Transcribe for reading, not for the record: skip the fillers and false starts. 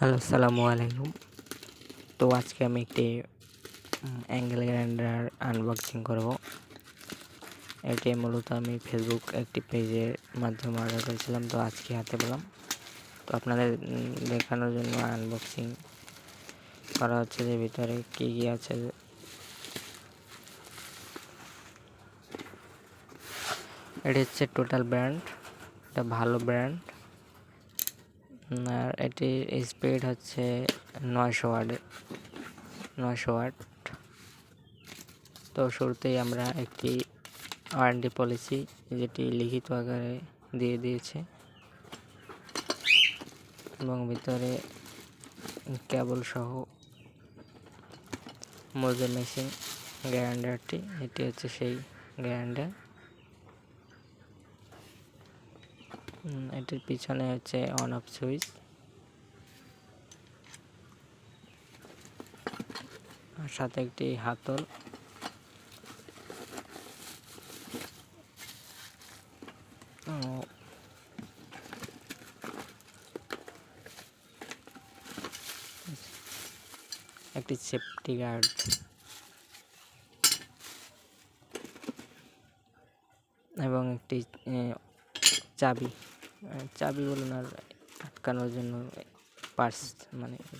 Hello, আসসালামু আলাইকুম। তো আজকে আমি একটি অ্যাঙ্গেল গ্রাইন্ডার আনবক্সিং করব। এটি মূলত আমি ফেসবুক একটি পেজের মাধ্যমে অর্ডার করেছিলাম, তো আজকে হাতে পেলাম। তো আপনাদের দেখানোর জন্য আনবক্সিং করা হচ্ছে যে ভিতরে কী কী আছে। এটি হচ্ছে টোটাল ব্র্যান্ড, এটা ভালো ব্র্যান্ড। আর এটির স্পিড হচ্ছে 900 ওয়াট। তো শুরুতেই আমরা একটি ওয়ারেন্টি পলিসি যেটি লিখিত আকারে দিয়ে দিয়েছে এবং ভিতরে কেবল সহ মোজো মেশিন গ্রাইন্ডারটি, এটি হচ্ছে সেই গ্রাইন্ডার। এটির পিছনে হচ্ছে অন অফ সুইচ, আর সাথে একটি হাতল। একটি সেফটি গার্ড এবং একটি চাবি বলুন আর আটকানোর জন্য পার্স, মানে এটা